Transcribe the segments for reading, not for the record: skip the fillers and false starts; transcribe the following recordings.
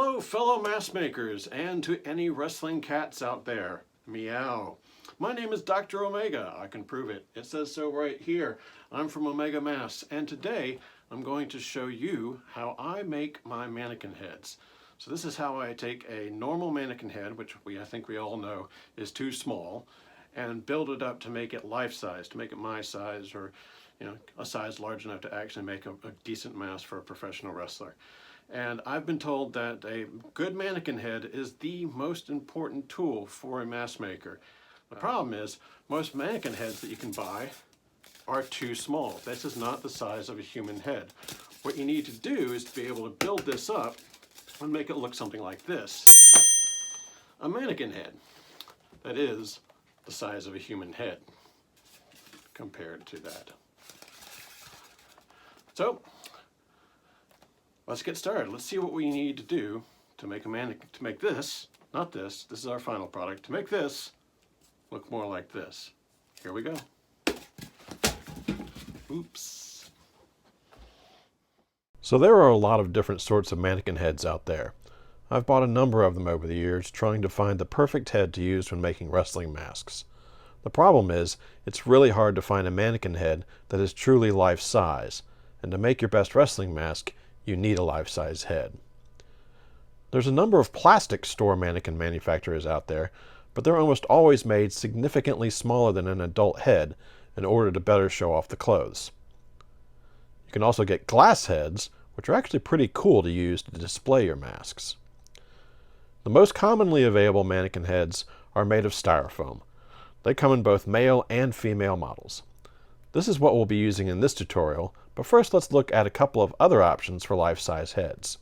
Hello, fellow mask makers, and to any wrestling cats out there. Meow. My name is Dr. Omega. I can prove it. It says so right here. I'm from Omega Masks, and today I'm going to show you how I make my mannequin heads. So this is how I take a normal mannequin head, which I think we all know is too small, and build it up to make it life size, to make it my size, or a size large enough to actually make a decent mask for a professional wrestler. And I've been told that a good mannequin head is the most important tool for a mask maker. The problem is, most mannequin heads that you can buy are too small. This is not the size of a human head. What you need to do is to be able to build this up and make it look something like this. A mannequin head that is the size of a human head compared to that. So, let's get started. Let's see what we need to do to make a mannequin, to make this, not this, this is our final product, to make this look more like this. Here we go. Oops. So there are a lot of different sorts of mannequin heads out there. I've bought a number of them over the years, trying to find the perfect head to use when making wrestling masks. The problem is, it's really hard to find a mannequin head that is truly life size, and to make your best wrestling mask, you need a life-size head. There's a number of plastic store mannequin manufacturers out there, but they're almost always made significantly smaller than an adult head in order to better show off the clothes. You can also get glass heads, which are actually pretty cool to use to display your masks. The most commonly available mannequin heads are made of styrofoam. They come in both male and female models. This is what we'll be using in this tutorial, but first let's look at a couple of other options for life-size heads.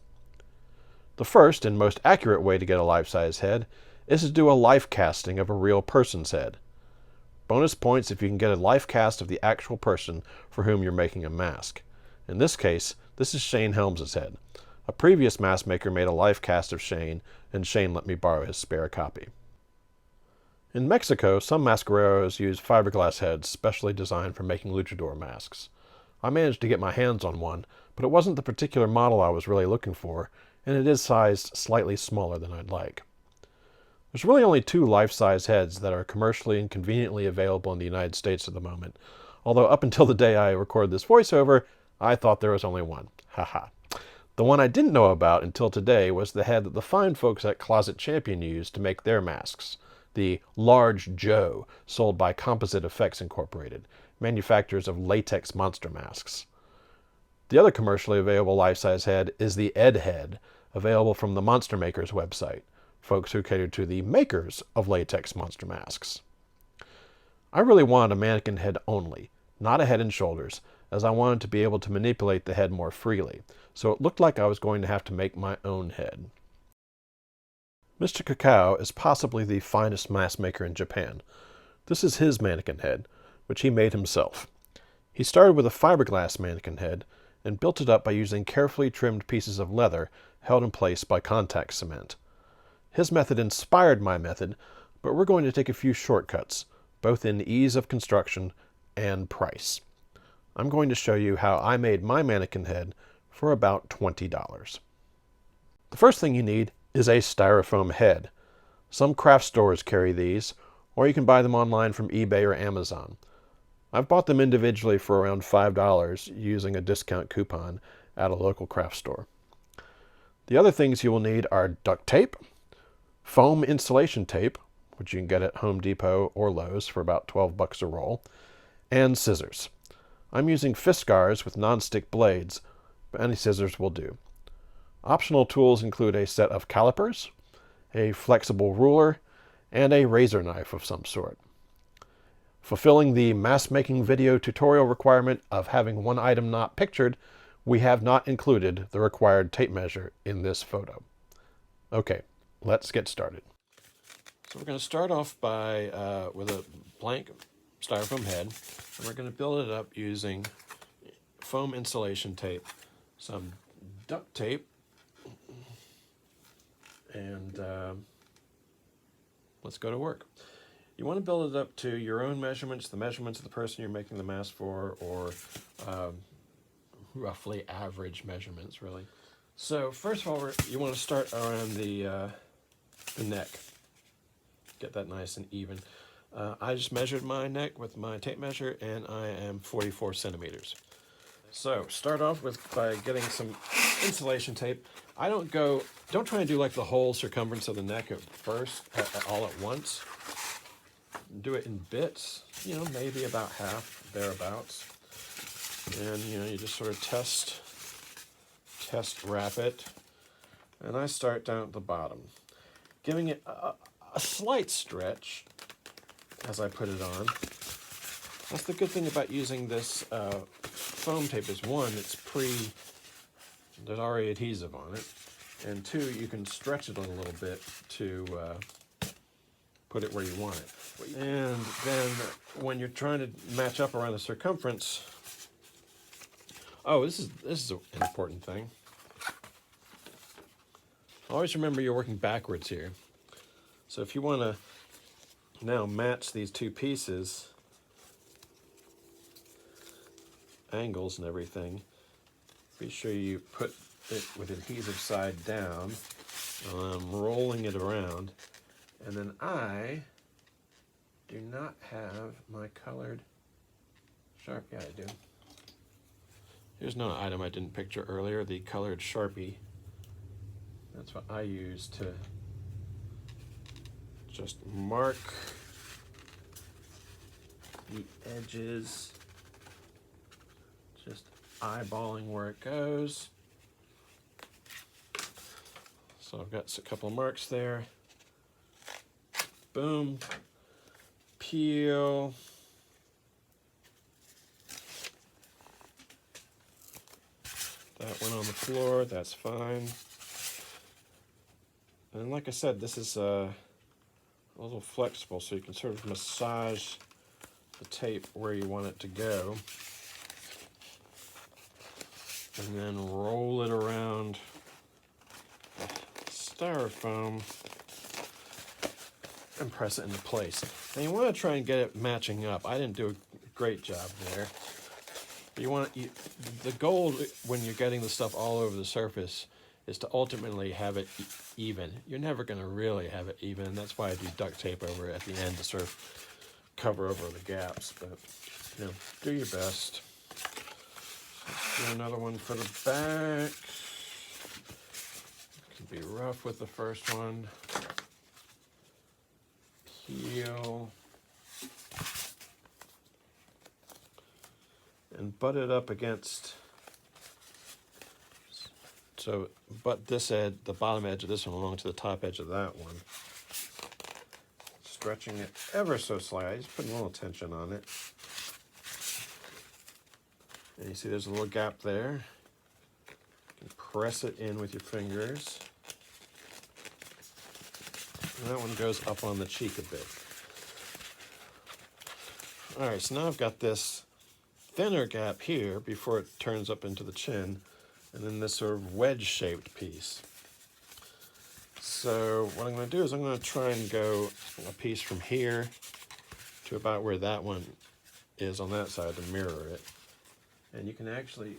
The first and most accurate way to get a life-size head is to do a life casting of a real person's head. Bonus points if you can get a life cast of the actual person for whom you're making a mask. In this case, this is Shane Helms' head. A previous mask maker made a life cast of Shane, and Shane let me borrow his spare copy. In Mexico, some mascareros use fiberglass heads specially designed for making luchador masks. I managed to get my hands on one, but it wasn't the particular model I was really looking for, and it is sized slightly smaller than I'd like. There's really only two life-size heads that are commercially and conveniently available in the United States at the moment, although up until the day I recorded this voiceover, I thought there was only one. Haha. The one I didn't know about until today was the head that the fine folks at Closet Champion use to make their masks. The Large Joe, sold by Composite Effects Incorporated, manufacturers of latex monster masks. The other commercially available life-size head is the Ed head, available from the Monster Makers website, folks who cater to the makers of latex monster masks. I really wanted a mannequin head only, not a head and shoulders, as I wanted to be able to manipulate the head more freely, so it looked like I was going to have to make my own head. Mr. Cacao is possibly the finest mask maker in Japan. This is his mannequin head, which he made himself. He started with a fiberglass mannequin head and built it up by using carefully trimmed pieces of leather held in place by contact cement. His method inspired my method, but we're going to take a few shortcuts, both in ease of construction and price. I'm going to show you how I made my mannequin head for about $20. The first thing you need is a styrofoam head. Some craft stores carry these, or you can buy them online from eBay or Amazon. I've bought them individually for around $5 using a discount coupon at a local craft store. The other things you will need are duct tape, foam insulation tape, which you can get at Home Depot or Lowe's for about 12 bucks a roll, and scissors. I'm using Fiskars with non-stick blades, but any scissors will do. Optional tools include a set of calipers, a flexible ruler, and a razor knife of some sort. Fulfilling the mask making video tutorial requirement of having one item not pictured, we have not included the required tape measure in this photo. Okay, let's get started. So we're going to start off by with a blank styrofoam head, and we're going to build it up using foam insulation tape, some duct tape, and let's go to work. You want to build it up to your own measurements, the measurements of the person you're making the mask for, or roughly average measurements, really. So first of all, you want to start around the neck. Get that nice and even. I just measured my neck with my tape measure, and I am 44 centimeters. So start off by getting some insulation tape. Don't try and do like the whole circumference of the neck at first, all at once. Do it in bits, maybe about half, thereabouts. And, you just sort of test wrap it. And I start down at the bottom, giving it a slight stretch as I put it on. That's the good thing about using this foam tape is, one, there's already adhesive on it, and two, you can stretch it a little bit to put it where you want it. And then when you're trying to match up around the circumference, this is an important thing. Always remember you're working backwards here. So if you want to now match these two pieces, angles and everything, be sure you put it with adhesive side down. I'm rolling it around, and then I do not have my colored Sharpie. Yeah, I do. Here's another item I didn't picture earlier, the colored Sharpie. That's what I use to just mark the edges, just eyeballing where it goes. So I've got a couple of marks there. Boom. Peel. That went on the floor, that's fine. And like I said, this is a little flexible, so you can sort of massage the tape where you want it to go. And then roll it around the styrofoam and press it into place. And you want to try and get it matching up. I didn't do a great job there. The goal when you're getting the stuff all over the surface is to ultimately have it even. You're never going to really have it even. That's why I do duct tape over it at the end to sort of cover over the gaps. But do your best. Let's do another one for the back. It can be rough with the first one. Peel. And butt it up against, so butt this edge, the bottom edge of this one along to the top edge of that one. Stretching it ever so slightly, just putting a little tension on it. And you see there's a little gap there. You can press it in with your fingers. And that one goes up on the cheek a bit. All right, so now I've got this thinner gap here before it turns up into the chin, and then this sort of wedge-shaped piece. So what I'm going to do is I'm going to try and go a piece from here to about where that one is on that side to mirror it. And you can actually,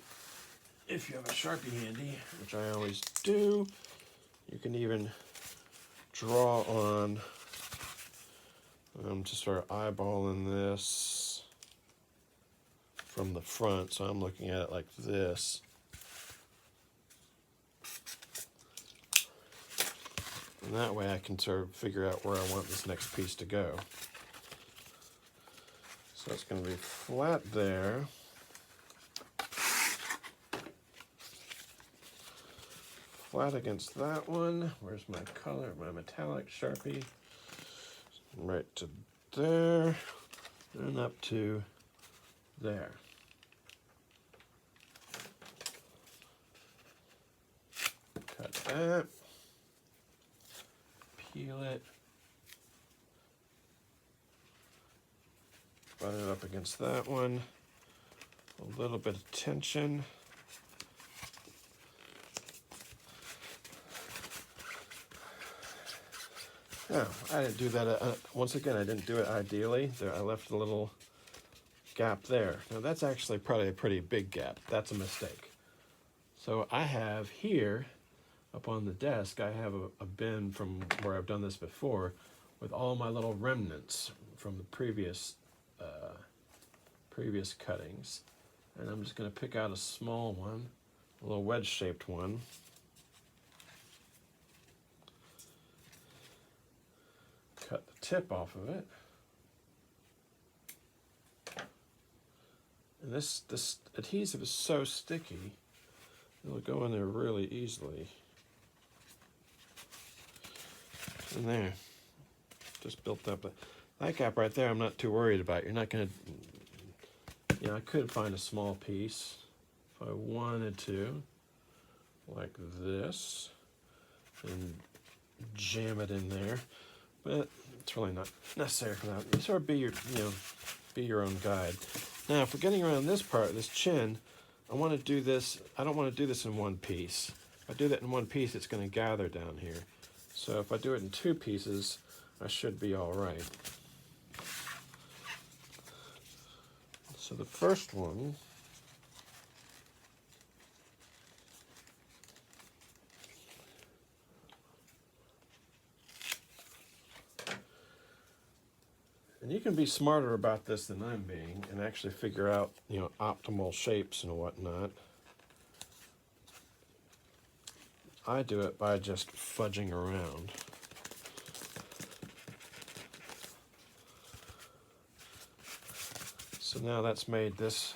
if you have a Sharpie handy, which I always do, you can even draw on. I'm just sort of eyeballing this from the front, so I'm looking at it like this. And that way I can sort of figure out where I want this next piece to go. So it's going to be flat there. Flat against that one. Where's my color, my metallic Sharpie? Right to there, and up to there. Cut that. Peel it. Butt it up against that one. A little bit of tension. No, I didn't do that. Once again, I didn't do it ideally. I left a little gap there. Now that's actually probably a pretty big gap. That's a mistake. So I have here, up on the desk, I have a bin from where I've done this before with all my little remnants from the previous cuttings. And I'm just going to pick out a small one, a little wedge-shaped one. Cut the tip off of it. And this adhesive is so sticky, it'll go in there really easily. And there, just built up. That gap right there I'm not too worried about. You're not going to, I could find a small piece if I wanted to, like this, and jam it in there. But it's really not necessary for that. You sort of be your own guide. Now, for getting around this part, this chin, I want to do this. I don't want to do this in one piece. If I do that in one piece, it's going to gather down here. So if I do it in two pieces, I should be all right. So the first one, and you can be smarter about this than I'm being and actually figure out, optimal shapes and whatnot. I do it by just fudging around. So now that's made this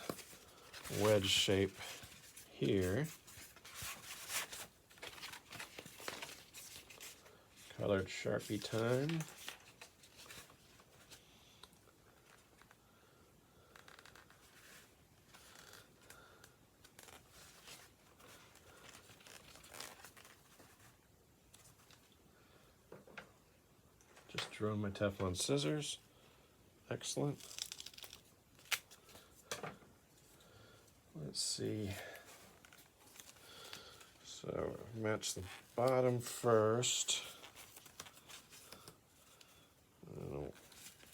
wedge shape here. Colored Sharpie time. Just drew in my Teflon scissors. Excellent. Let's see. So match the bottom first.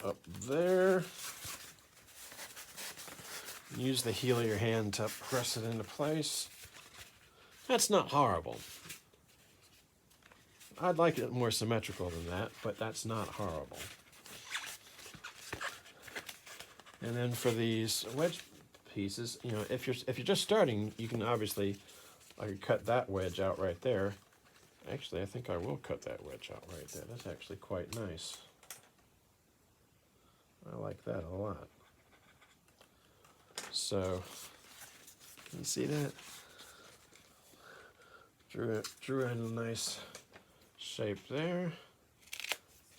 Up there. Use the heel of your hand to press it into place. That's not horrible. I'd like it more symmetrical than that, but that's not horrible. And then for these wedge pieces, if you're just starting, you can obviously, I could cut that wedge out right there. Actually, I think I will cut that wedge out right there. That's actually quite nice. I like that a lot. So, you see that? Drew in a nice shape there.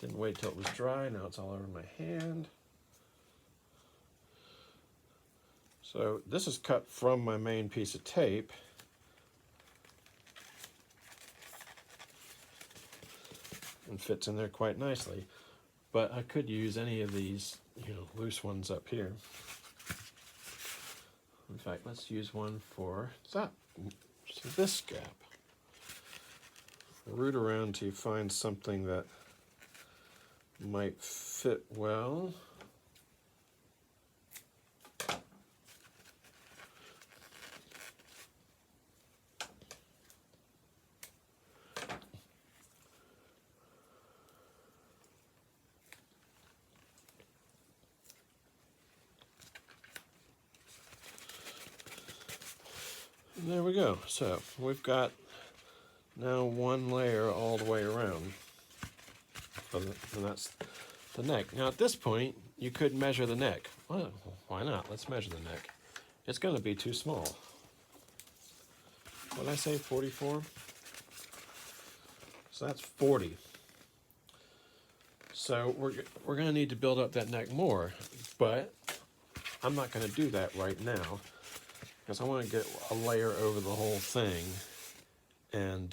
Didn't wait till it was dry. Now it's all over my hand. So this is cut from my main piece of tape. And fits in there quite nicely. But I could use any of these, loose ones up here. In fact, let's use one for this gap. Root around till you find something that might fit well. And there we go. So we've got now one layer all the way around. And that's the neck. Now at this point, you could measure the neck. Well, why not? Let's measure the neck. It's going to be too small. What did I say, 44? So that's 40. So we're going to need to build up that neck more, but I'm not going to do that right now because I want to get a layer over the whole thing and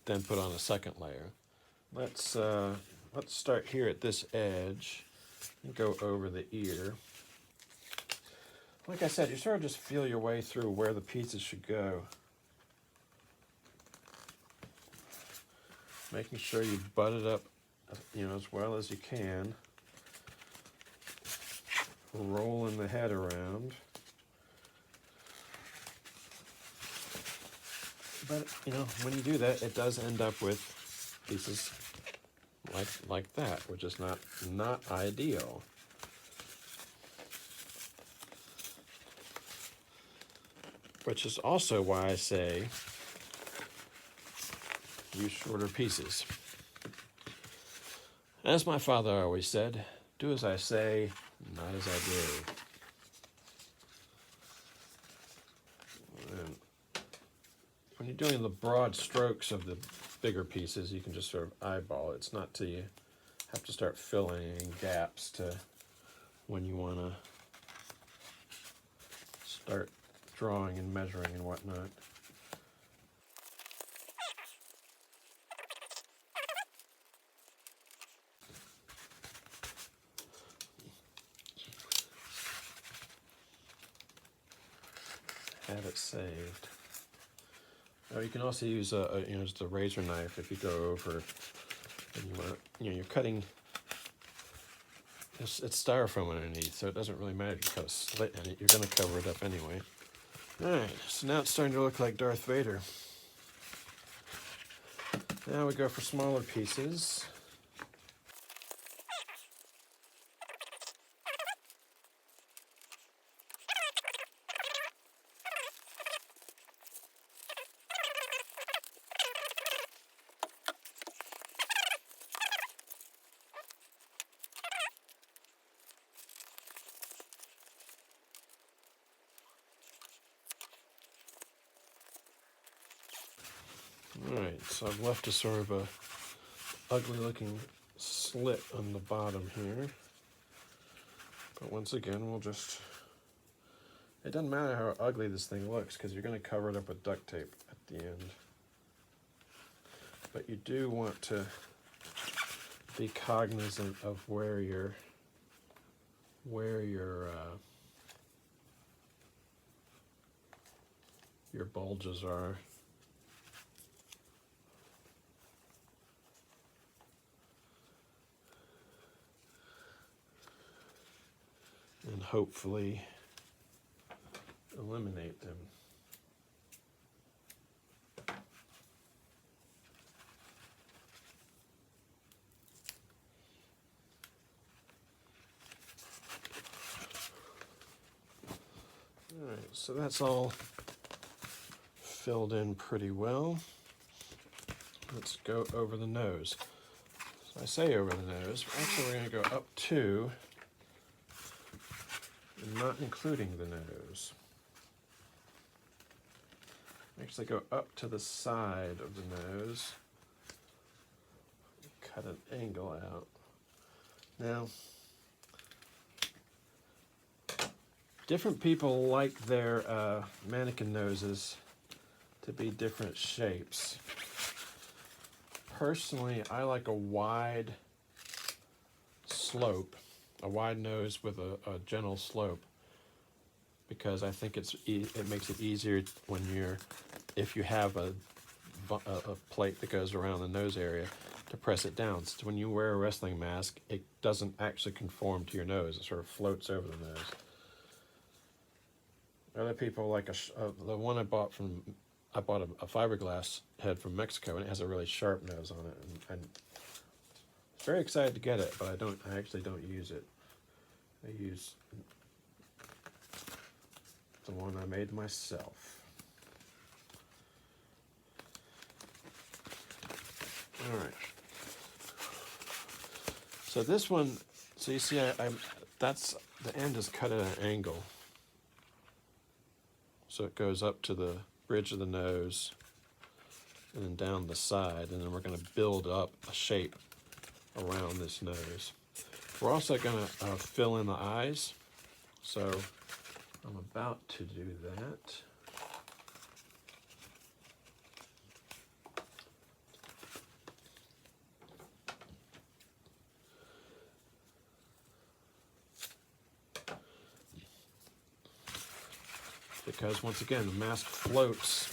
then put on a second layer. Let's start here at this edge and go over the ear. Like I said, you sort of just feel your way through where the pieces should go. Making sure you butt it up, as well as you can. Rolling the head around. But, you know, when you do that, it does end up with pieces like that, which is not ideal. Which is also why I say use shorter pieces. As my father always said, do as I say, not as I do. And when you're doing the broad strokes of the bigger pieces, you can just sort of eyeball it. It's not till you have to start filling in gaps to when you want to start drawing and measuring and whatnot. Have it saved. Now you can also use just a razor knife if you go over and you want you're cutting. It's styrofoam underneath, so it doesn't really matter if you cut a slit in it. You're going to cover it up anyway. All right, so now it's starting to look like Darth Vader. Now we go for smaller pieces. Alright, so I've left a sort of a ugly looking slit on the bottom here. But once again, we'll just... It doesn't matter how ugly this thing looks because you're going to cover it up with duct tape at the end. But you do want to be cognizant of where your bulges are. And hopefully eliminate them. Alright, so that's all filled in pretty well. Let's go over the nose. So I say over the nose, actually we're going to go up to, and not including the nose. Actually go up to the side of the nose. Cut an angle out. Now, different people like their mannequin noses to be different shapes. Personally, I like a wide slope, a wide nose with a gentle slope, because I think it makes it easier when if you have a plate that goes around the nose area to press it down. So when you wear a wrestling mask, it doesn't actually conform to your nose. It sort of floats over the nose. Other people like the one I bought a fiberglass head from Mexico, and it has a really sharp nose on it, and I'm very excited to get it, but I actually don't use it. I use the one I made myself. All right. So this one, so you see, that's the end is cut at an angle. So it goes up to the bridge of the nose and then down the side, and then we're going to build up a shape around this nose. We're also going to fill in the eyes. So I'm about to do that. Because once again, the mask floats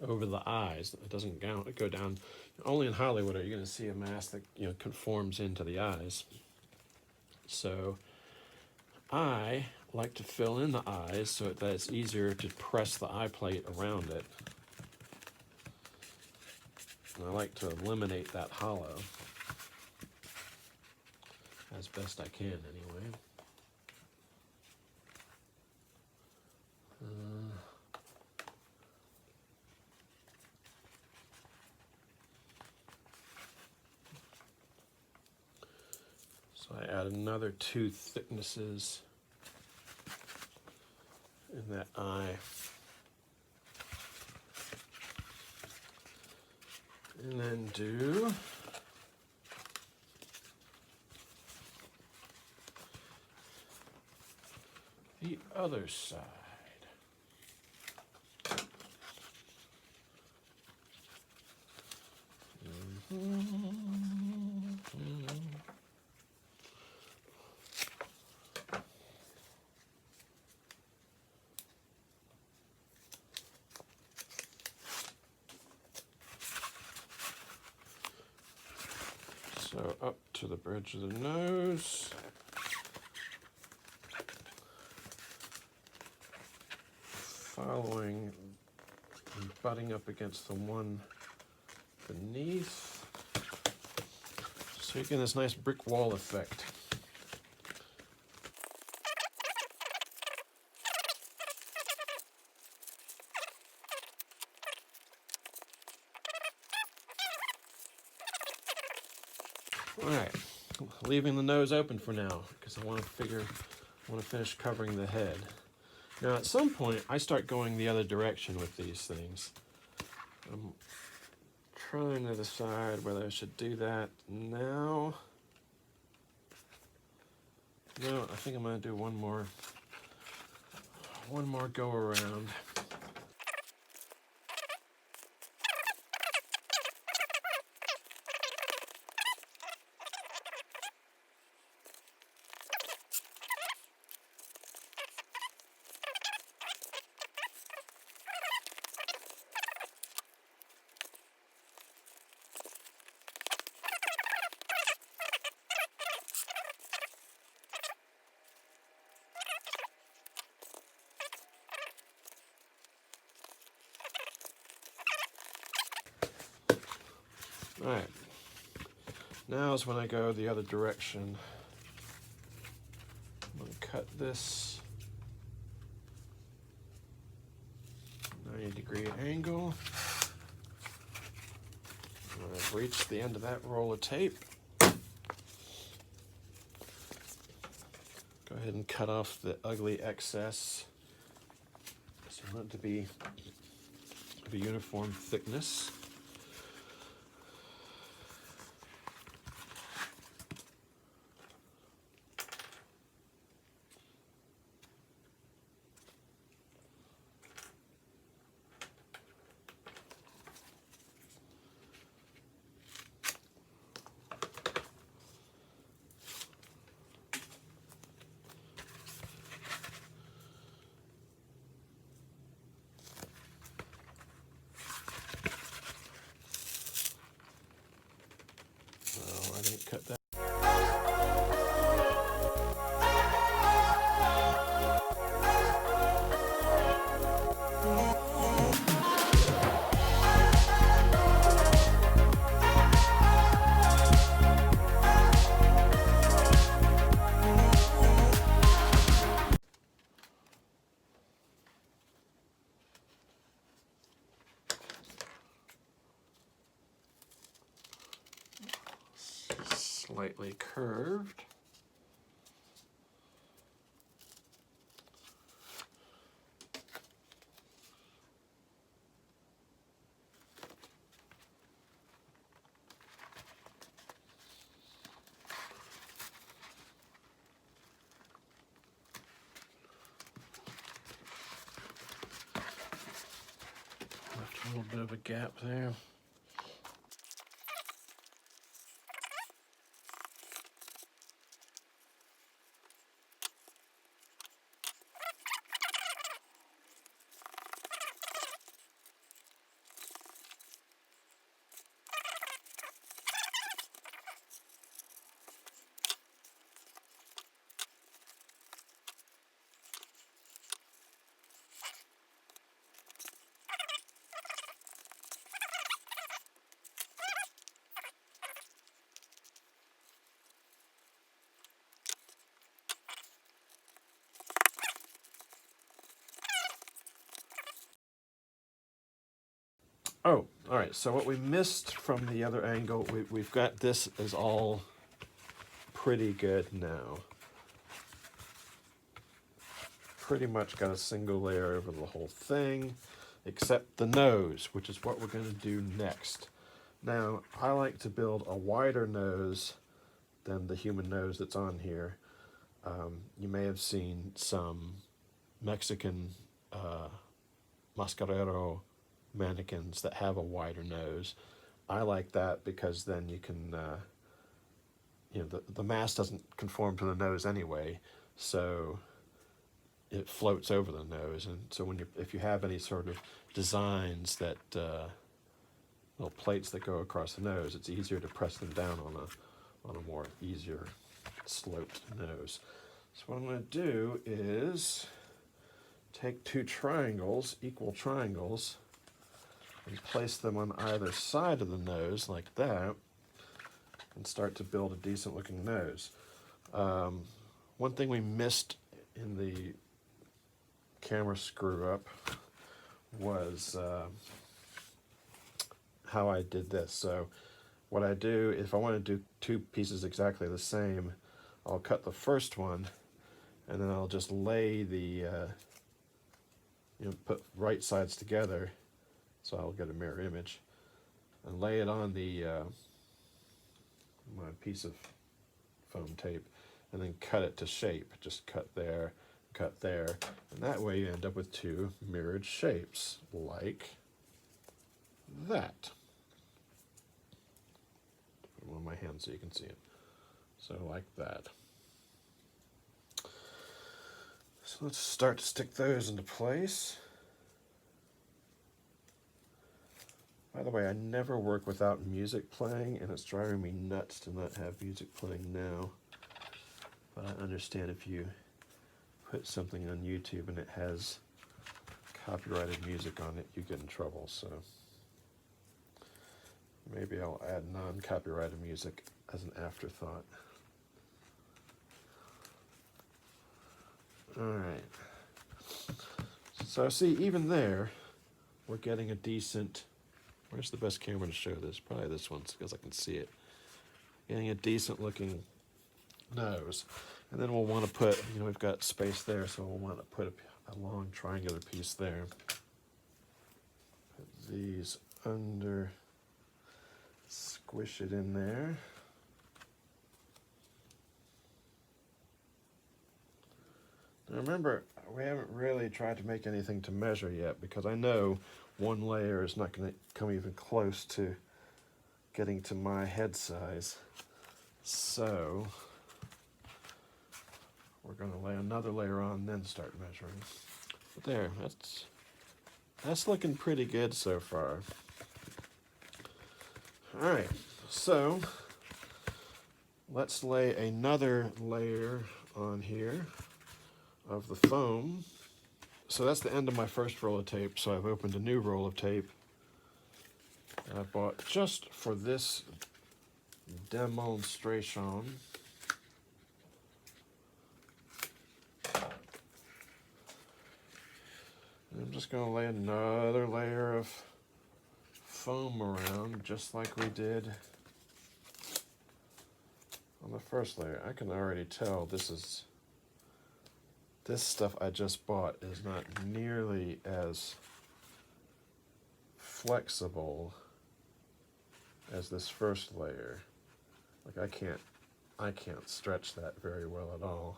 over the eyes. It doesn't go down. Only in Hollywood are you going to see a mask that conforms into the eyes. So I like to fill in the eyes so that it's easier to press the eye plate around it. And I like to eliminate that hollow as best I can anyway. So I add another 2 thicknesses in that eye. And then do the other side. So up to the bridge of the nose. Following and butting up against the one beneath. So you get this nice brick wall effect. All right, leaving the nose open for now because I want to finish covering the head. Now at some point I start going the other direction with these things. I'm trying to decide whether I should do that now. No, I think I'm going to do one more go around. All right, now is when I go the other direction. I'm going to cut this 90-degree angle. I've reached the end of that roll of tape. Go ahead and cut off the ugly excess. So I want it to be of a uniform thickness. I didn't cut that. Slightly curved. Left a little bit of a gap there. right, so what we missed from the other angle, we've got this is all pretty good now. Pretty much got a single layer over the whole thing, except the nose, which is what we're going to do next. Now, I like to build a wider nose than the human nose that's on here. You may have seen some Mexican mascarero mannequins that have a wider nose. I like that because then you can, the mask doesn't conform to the nose anyway, so it floats over the nose. And so if you have any sort of designs that little plates that go across the nose, it's easier to press them down on a more easier sloped nose. So what I'm going to do is take two triangles, equal triangles, and place them on either side of the nose like that, and start to build a decent looking nose. One thing we missed in the camera screw up was how I did this. So what I do, if I want to do two pieces exactly the same, I'll cut the first one, and then I'll just lay the, put right sides together, so I'll get a mirror image, and lay it on the my piece of foam tape, and then cut it to shape. Just cut there, and that way you end up with two mirrored shapes, like that. Put them on my hand so you can see it. So like that. So let's start to stick those into place. By the way, I never work without music playing, and it's driving me nuts to not have music playing now. But I understand if you put something on YouTube and it has copyrighted music on it, you get in trouble. So maybe I'll add non-copyrighted music as an afterthought. All right. So see, even there, we're getting a decent. Where's the best camera to show this? Probably this one, because I can see it. Getting a decent looking nose. And then we'll want to put, we've got space there, so we'll want to put a long triangular piece there. Put these under, squish it in there. Now remember, we haven't really tried to make anything to measure yet, because I know one layer is not going to come even close to getting to my head size. So we're going to lay another layer on and then start measuring. But there, that's looking pretty good so far. All right, so let's lay another layer on here of the foam. So that's the end of my first roll of tape, so I've opened a new roll of tape that I bought just for this demonstration. And I'm just going to lay another layer of foam around, just like we did on the first layer. I can already tell this stuff I just bought is not nearly as flexible as this first layer. Like I can't stretch that very well at all.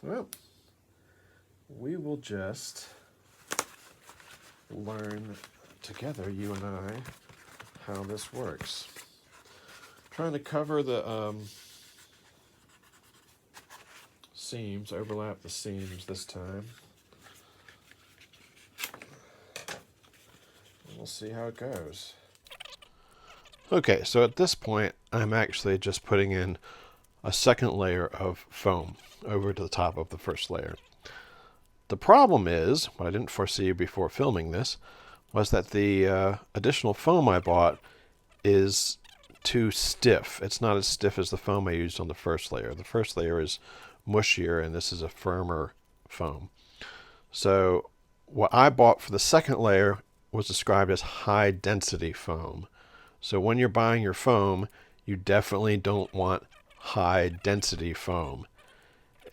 Well, we will just learn together, you and I, how this works. Trying to cover the seams, overlap the seams this time. And we'll see how it goes. Okay, so at this point, I'm actually just putting in a second layer of foam over to the top of the first layer. The problem is, what I didn't foresee before filming this, was that the additional foam I bought is too stiff. It's not as stiff as the foam I used on the first layer. The first layer is mushier, and this is a firmer foam. So what I bought for the second layer was described as high density foam. So when you're buying your foam, you definitely don't want high density foam.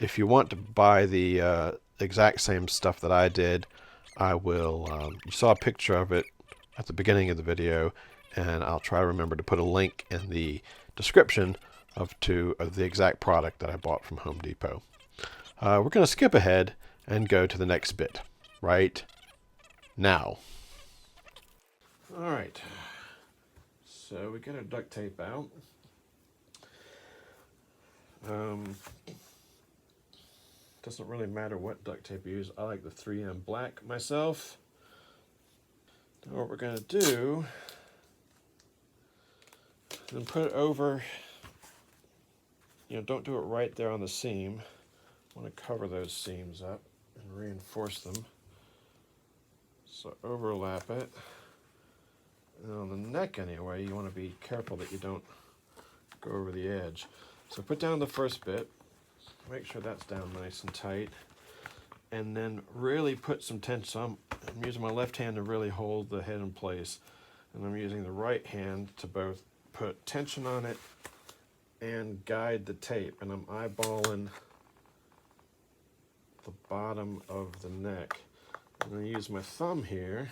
If you want to buy the exact same stuff that I did, I will, you saw a picture of it at the beginning of the video, and I'll try to remember to put a link in the description of the exact product that I bought from Home Depot. We're going to skip ahead and go to the next bit right now. All right, so we get our duct tape out. Doesn't really matter what duct tape you use. I like the 3M black myself. Now what we're going to do is put it over, don't do it right there on the seam. I want to cover those seams up and reinforce them. So overlap it. And on the neck anyway, you want to be careful that you don't go over the edge. So put down the first bit, make sure that's down nice and tight, and then really put some tension. So I'm using my left hand to really hold the head in place, and I'm using the right hand to both put tension on it and guide the tape, and I'm eyeballing the bottom of the neck. I'm going to use my thumb here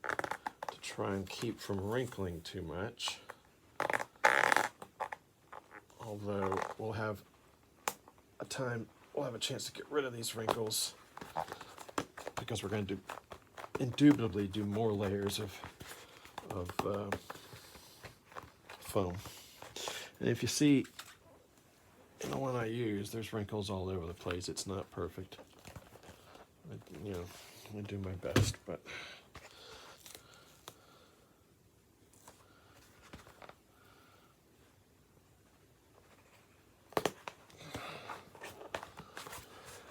to try and keep from wrinkling too much. Although we'll have a chance to get rid of these wrinkles because we're going to indubitably do more layers of foam. And if you see in the one I use, there's wrinkles all over the place. It's not perfect. I do my best, but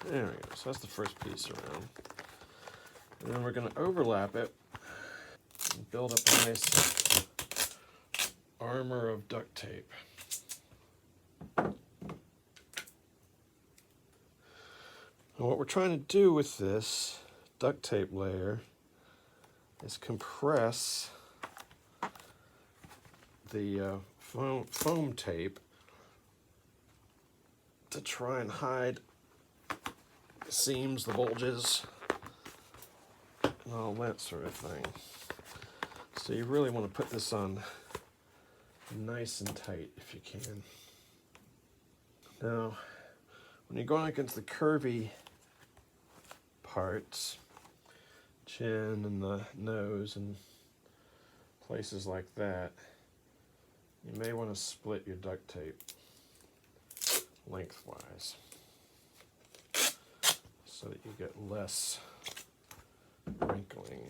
there we go. So that's the first piece around. And then we're going to overlap it and build up a nice armor of duct tape. And what we're trying to do with this duct tape layer is compress the foam tape to try and hide the seams, the bulges, and all that sort of thing. So you really want to put this on nice and tight if you can. Now, when you're going against the curvy parts, chin and the nose and places like that, you may want to split your duct tape lengthwise so that you get less wrinkling.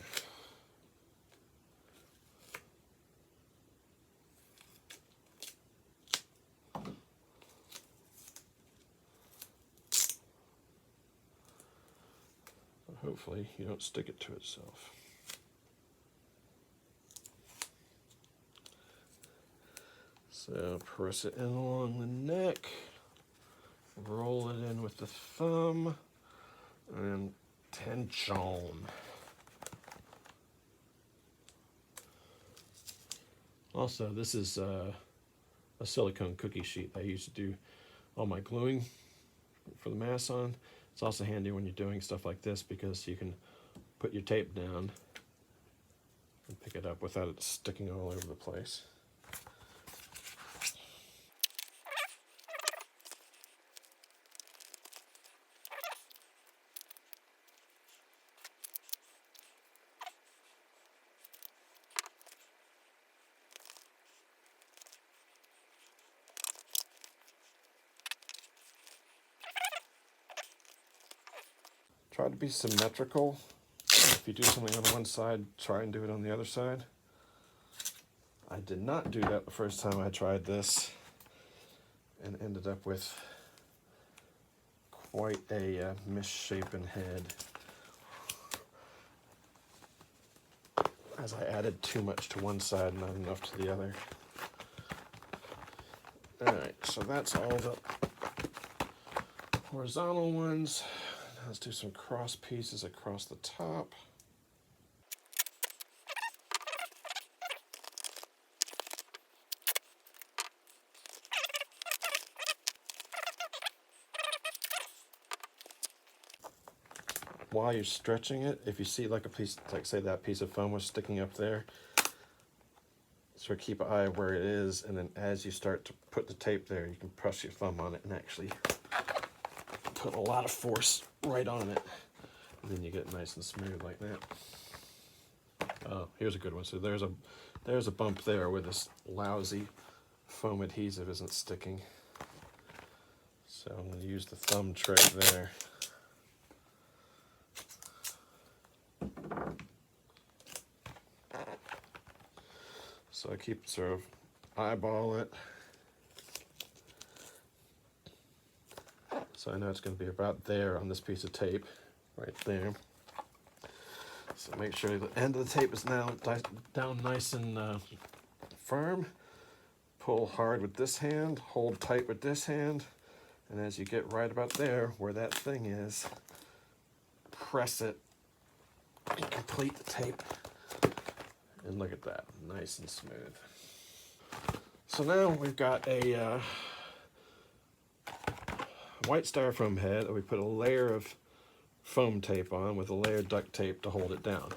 Hopefully you don't stick it to itself. So press it in along the neck, roll it in with the thumb, and tension. Also, this is a silicone cookie sheet I used to do all my gluing for the mask on. It's also handy when you're doing stuff like this because you can put your tape down and pick it up without it sticking all over the place. Try to be symmetrical. If you do something on one side, try and do it on the other side. I did not do that the first time I tried this and ended up with quite a misshapen head as I added too much to one side and not enough to the other. Alright, so that's all the horizontal ones. Let's do some cross pieces across the top. while you're stretching it, if you see like a piece, like say that piece of foam was sticking up there, sort of keep an eye where it is, and then as you start to put the tape there, you can press your thumb on it and actually put a lot of force right on it, and then you get nice and smooth like that. Oh, here's a good one. So there's a bump there where this lousy foam adhesive isn't sticking. So I'm going to use the thumb trick there. So I keep sort of eyeball it. So I know it's going to be about there on this piece of tape, right there. So make sure the end of the tape is now down nice and firm. Pull hard with this hand, hold tight with this hand, and as you get right about there where that thing is, press it and complete the tape. And look at that, nice and smooth. So now we've got a white styrofoam head that we put a layer of foam tape on with a layer of duct tape to hold it down.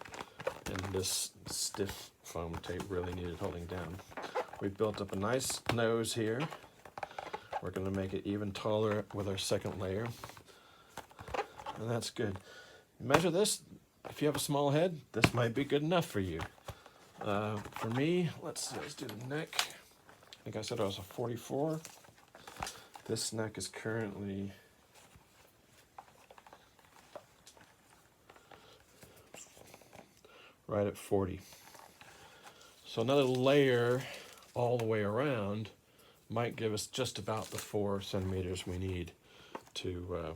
And this stiff foam tape really needed holding down. We've built up a nice nose here. We're going to make it even taller with our second layer. And that's good. Measure this. If you have a small head, this might be good enough for you. For me, let's do the neck. I think I said I was a 44. This neck is currently right at 40. So another layer all the way around might give us just about the 4 centimeters we need to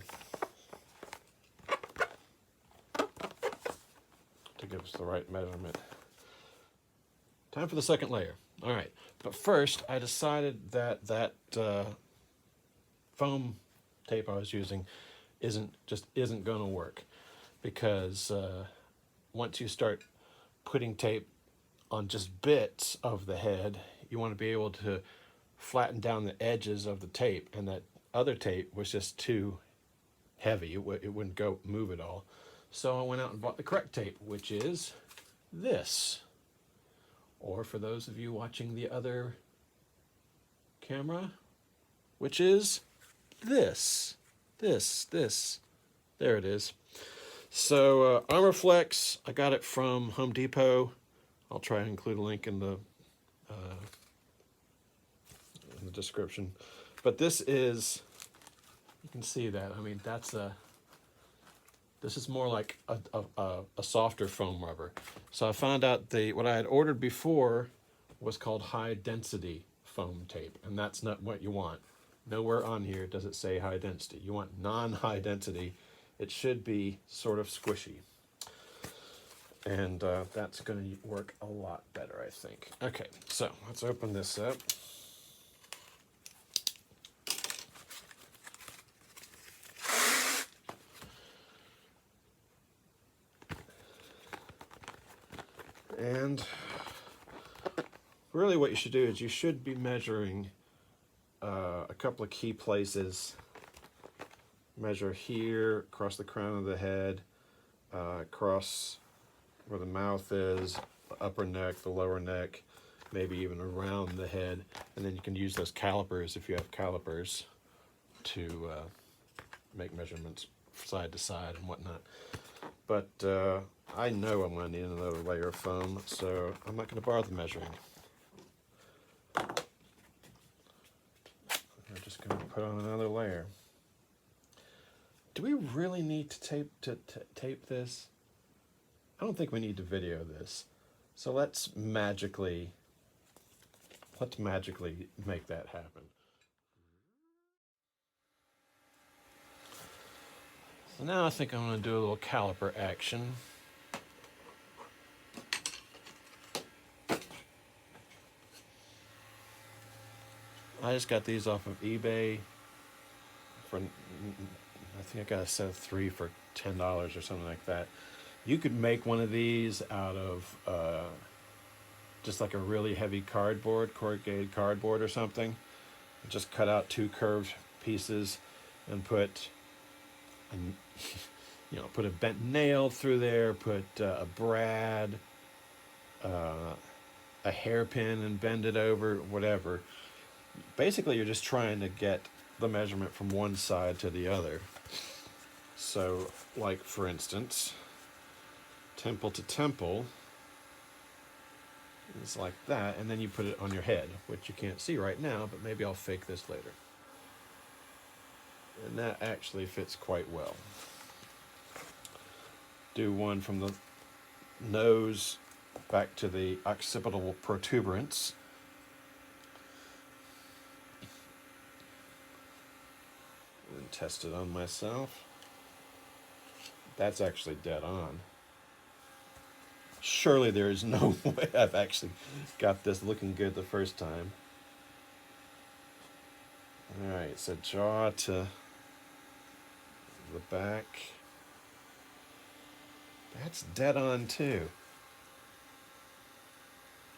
give us the right measurement. Time for the second layer. All right, but first I decided that that foam tape I was using isn't going to work, because once you start putting tape on just bits of the head, you want to be able to flatten down the edges of the tape, and that other tape was just too heavy. It wouldn't go move at all. So I went out and bought the correct tape, which is this. Or for those of you watching the other camera, which is this. There it is. So Armorflex, I got it from Home Depot. I'll try and include a link in the description. But this is, you can see that. I mean, this is more like a softer foam rubber. So I found out what I had ordered before was called high density foam tape, and that's not what you want. Nowhere on here does it say high density. You want non-high density. It should be sort of squishy. And that's going to work a lot better, I think. Okay, so let's open this up. And really what you should do is you should be measuring a couple of key places. Measure here, across the crown of the head, across where the mouth is, the upper neck, the lower neck, maybe even around the head. And then you can use those calipers, if you have calipers, to make measurements side to side and whatnot. But I know I'm going to need another layer of foam, so I'm not going to bother measuring. I'm just going to put on another layer. Do we really need to tape this? I don't think we need to video this. So let's magically make that happen. So now I think I'm going to do a little caliper action. I just got these off of eBay for, I think I got a set of 3 for $10 or something like that. You could make one of these out of just like a really heavy cardboard, corrugated cardboard or something. Just cut out 2 curved pieces and put, put a bent nail through there, put a brad, uh, a hairpin and bend it over, whatever. Basically, you're just trying to get the measurement from one side to the other. So, like for instance, temple to temple is like that, and then you put it on your head, which you can't see right now, but maybe I'll fake this later. And that actually fits quite well. Do one from the nose back to the occipital protuberance. And test it on myself. That's actually dead on. Surely there is no way I've actually got this looking good the first time. Alright, so jaw to the back. That's dead on too.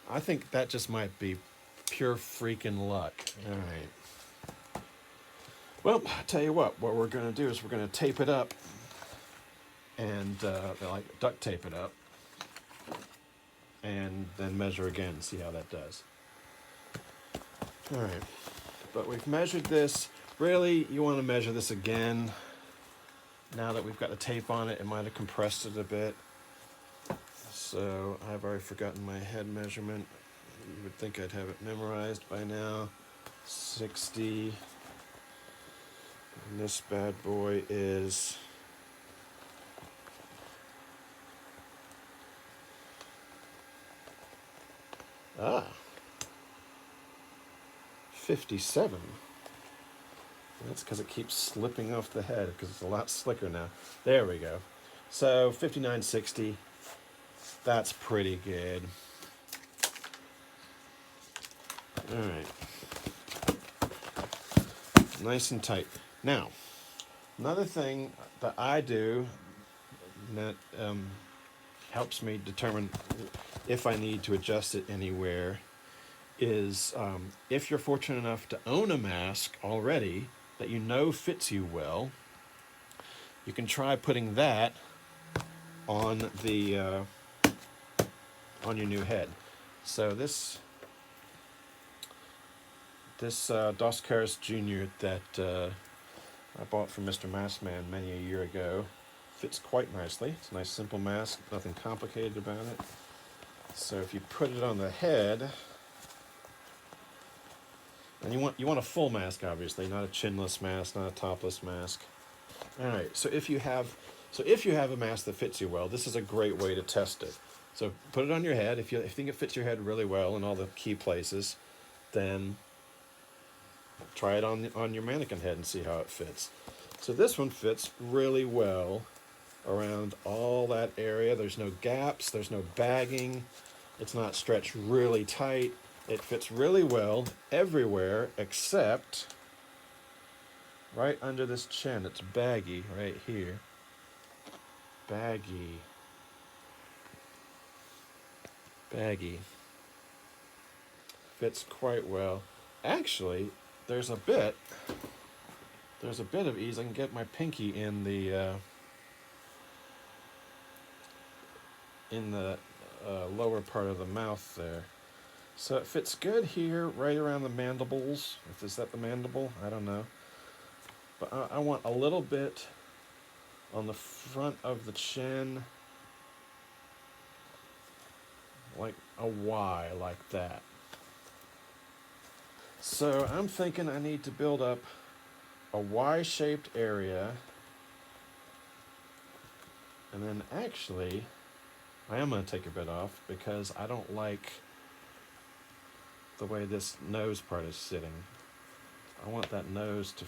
I think that just might be pure freaking luck. Alright. Well, I'll tell you what we're going to do is we're going to tape it up and like duct tape it up and then measure again and see how that does. Alright, but we've measured this. Really, you want to measure this again. Now that we've got the tape on it, it might have compressed it a bit. So I've already forgotten my head measurement. You would think I'd have it memorized by now. 60. And this bad boy is 57. That's because it keeps slipping off the head because it's a lot slicker now. There we go. So 59.60. That's pretty good. All right. Nice and tight. Now, another thing that I do that helps me determine if I need to adjust it anywhere is if you're fortunate enough to own a mask already that you know fits you well, you can try putting that on the on your new head. So this Dos Caras Jr. that I bought from Mr. Maskman many a year ago fits quite nicely. It's a nice simple mask, nothing complicated about it. So if you put it on the head, and you want a full mask, obviously, not a chinless mask, not a topless mask. All right. So if you have a mask that fits you well, this is a great way to test it. So put it on your head. If you think it fits your head really well in all the key places, then try it on your mannequin head and see how it fits. So this one fits really well around all that area. There's no gaps. There's no bagging. It's not stretched really tight. It fits really well everywhere except right under this chin. It's baggy right here. Baggy. Fits quite well. Actually, there's a bit of ease. I can get my pinky in the lower part of the mouth there. So it fits good here, right around the mandibles. Is that the mandible? I don't know. But I want a little bit on the front of the chin, like a Y, like that. So I'm thinking I need to build up a Y-shaped area. And then actually, I am going to take a bit off because I don't like the way this nose part is sitting. I want that nose to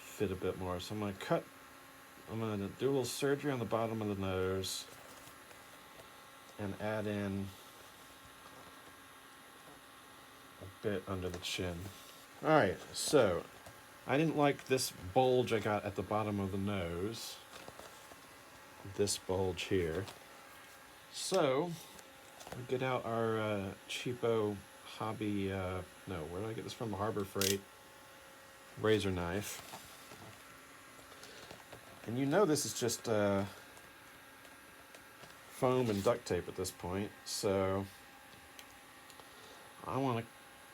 fit a bit more. So I'm going to do a little surgery on the bottom of the nose and add in a bit under the chin. All right, so I didn't like this bulge I got at the bottom of the nose. This bulge here. So we get out our cheapo hobby, where did I get this from? Harbor Freight razor knife. And you know this is just foam and duct tape at this point, so I want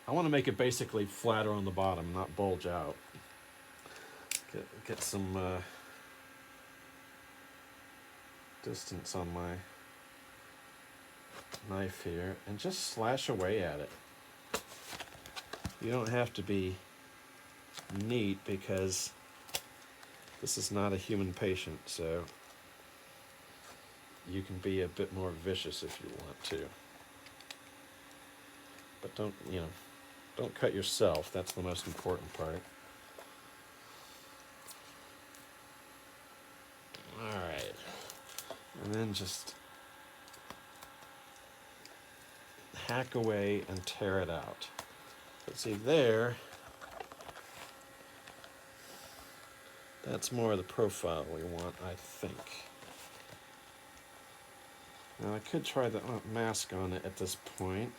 to make it basically flatter on the bottom, not bulge out. Get some distance on my knife here and just slash away at it. You don't have to be neat because this is not a human patient, so you can be a bit more vicious if you want to. But don't cut yourself. That's the most important part. All right. And then just hack away and tear it out. But see there, that's more of the profile we want, I think. Now I could try the mask on it at this point.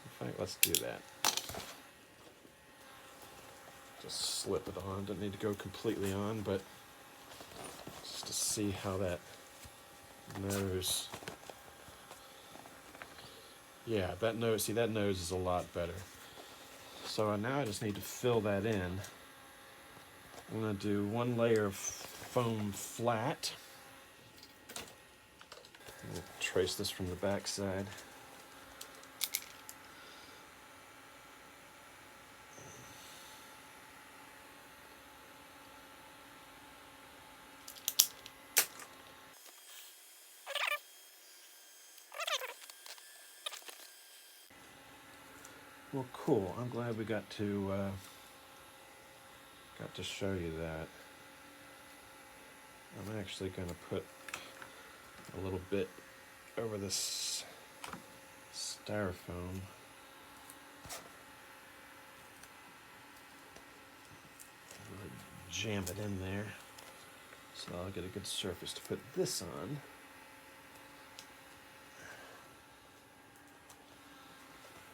In fact, let's do that. Just slip it on. Don't need to go completely on, but just to see how that nose. Yeah, that nose is a lot better. So now I just need to fill that in. I'm going to do one layer of foam flat. We'll trace this from the back side. Well, cool. I'm glad we got to show you that. I'm actually going to put a little bit over this styrofoam. Really jam it in there so I'll get a good surface to put this on.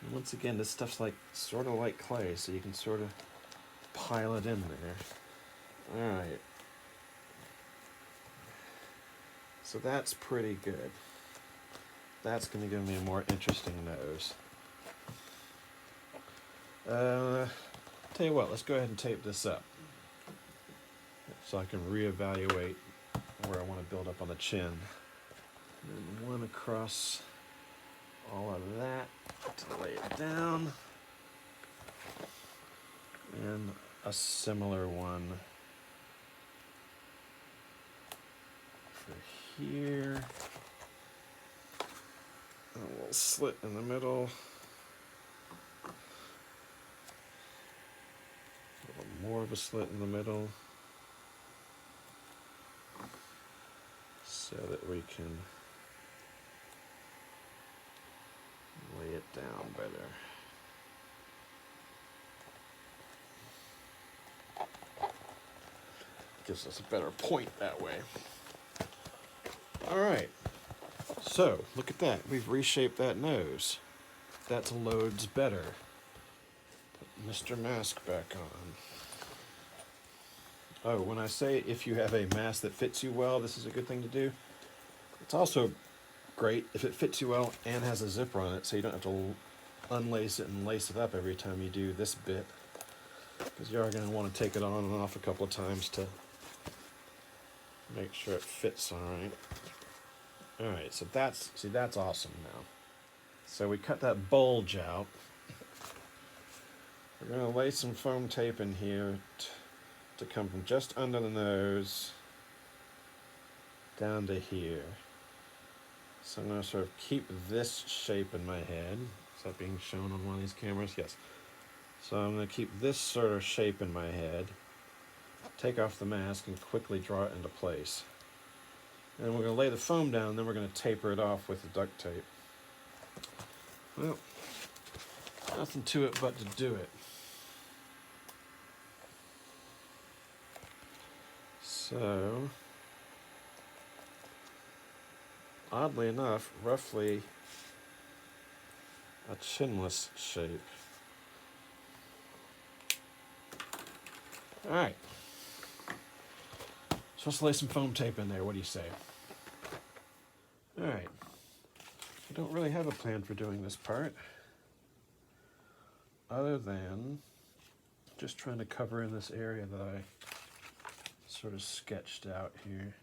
And once again, this stuff's sort of like clay, so you can sort of pile it in there. All right. So that's pretty good. That's going to give me a more interesting nose. Tell you what, let's go ahead and tape this up so I can reevaluate where I want to build up on the chin. And one across all of that to lay it down. And a similar one for here. A little slit in the middle. A little more of a slit in the middle. So that we can lay it down better. Gives us a better point that way. All right, so look at that. We've reshaped that nose. That's loads better. Put Mr. Mask back on. Oh, when I say if you have a mask that fits you well, this is a good thing to do. It's also great if it fits you well and has a zipper on it, so you don't have to unlace it and lace it up every time you do this bit, because you are going to want to take it on and off a couple of times to make sure it fits all right. All right, so that's awesome now. So we cut that bulge out. We're going to lay some foam tape in here to come from just under the nose down to here. So I'm going to sort of keep this shape in my head. Is that being shown on one of these cameras? Yes. So I'm going to keep this sort of shape in my head, take off the mask, and quickly draw it into place. And we're going to lay the foam down, and then we're going to taper it off with the duct tape. Well, nothing to it but to do it. So, oddly enough, roughly a chinless shape. All right. So let's lay some foam tape in there. What do you say? All right. I don't really have a plan for doing this part, other than just trying to cover in this area that I sort of sketched out here.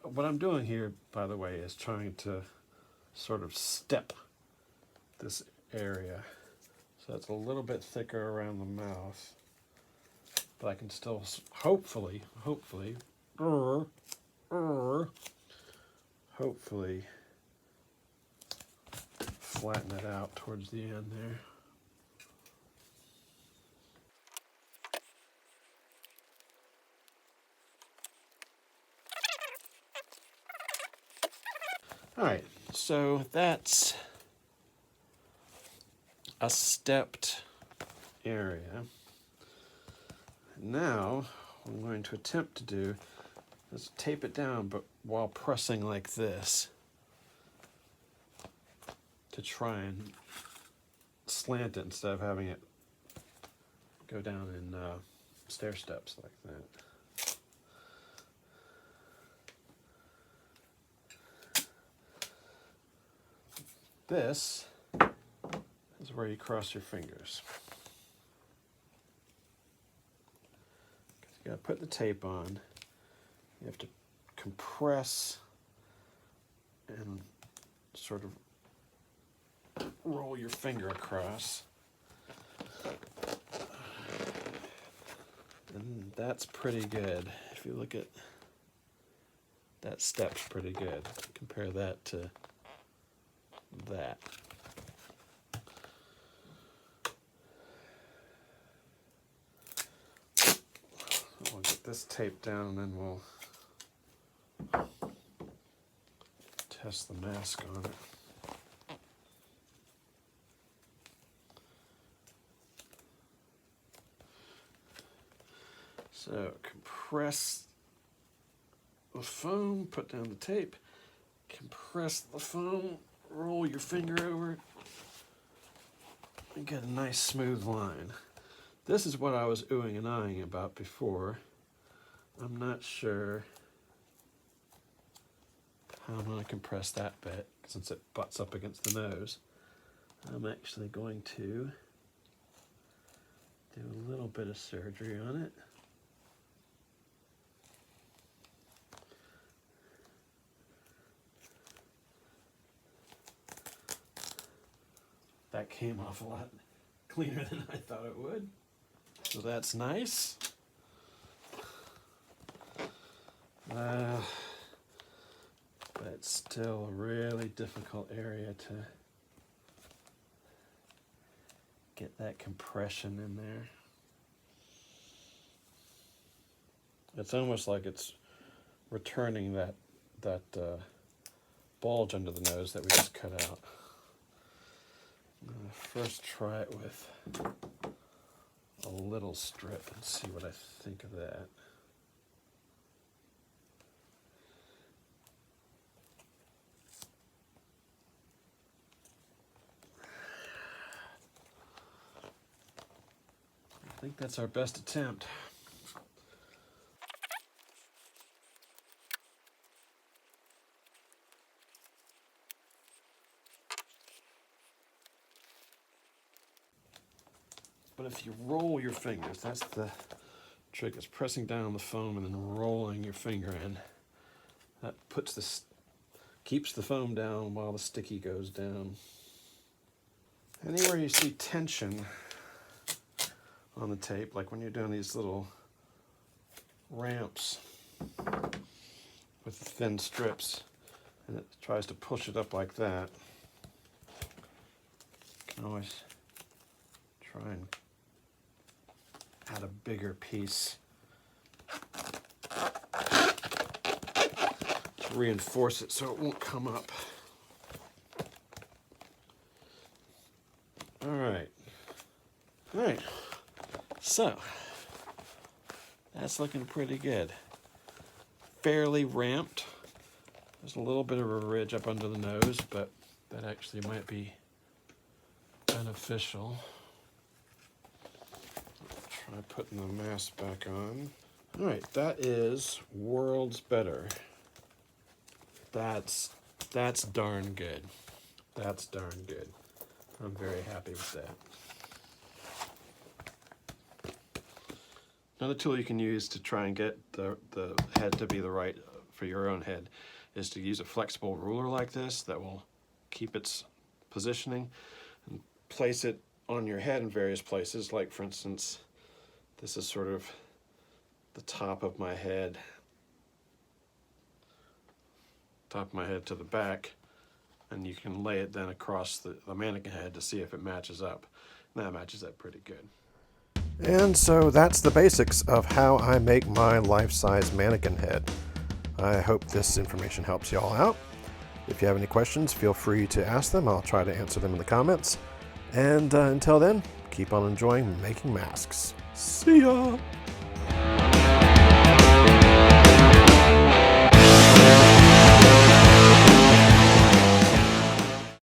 What I'm doing here, by the way, is trying to sort of step this area so it's a little bit thicker around the mouth, but I can still hopefully flatten it out towards the end there. All right, so that's a stepped area. Now, what I'm going to attempt to do is tape it down, but while pressing like this to try and slant it instead of having it go down in stair steps like that. This is where you cross your fingers. You gotta put the tape on. You have to compress and sort of roll your finger across. And that's pretty good. If you look at that step's pretty good. Compare that to that. We'll get this tape down and then we'll test the mask on it. So compress the foam, put down the tape, compress the foam, roll your finger over it, and get a nice smooth line. This is what I was oohing and eyeing about before. I'm not sure how I'm going to compress that bit, since it butts up against the nose. I'm actually going to do a little bit of surgery on it. That came off a lot cleaner than I thought it would. So that's nice. But it's still a really difficult area to get that compression in there. It's almost like it's returning that bulge under the nose that we just cut out. I'm going to first try it with a little strip and see what I think of that. I think that's our best attempt. But if you roll your fingers, that's the trick, is pressing down the foam and then rolling your finger in. That keeps the foam down while the sticky goes down. Anywhere you see tension on the tape, like when you're doing these little ramps with thin strips, and it tries to push it up like that. You can always try and add a bigger piece to reinforce it so it won't come up. All right. So that's looking pretty good. Fairly ramped. There's a little bit of a ridge up under the nose, but that actually might be beneficial. Try putting the mask back on. All right, that is worlds better. That's darn good. That's darn good. I'm very happy with that. Another tool you can use to try and get the head to be the right for your own head is to use a flexible ruler like this that will keep its positioning and place it on your head in various places. Like, for instance, this is sort of the top of my head to the back, and you can lay it then across the mannequin head to see if it matches up. And that matches up pretty good. And so that's the basics of how I make my life-size mannequin head. I hope this information helps you all out. If you have any questions, feel free to ask them. I'll try to answer them in the comments. And until then, keep on enjoying making masks. See ya!